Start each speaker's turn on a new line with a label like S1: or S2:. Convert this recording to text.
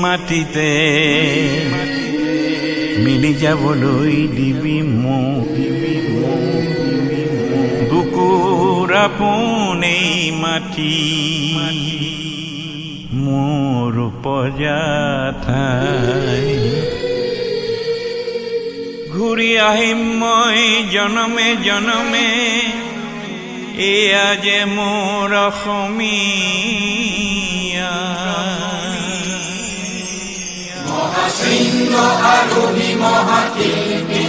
S1: মাটিতে মিলি যাবলৈ দিবি মোক বুকুৰ আপোনেই মাটি মোৰ উপজা ঠাই ঘূৰি আহিম মই জনমে জনমে এয়া যে মোৰ অসমীয়া
S2: মহাশৃংগ আৰোহী মহাশিল্পী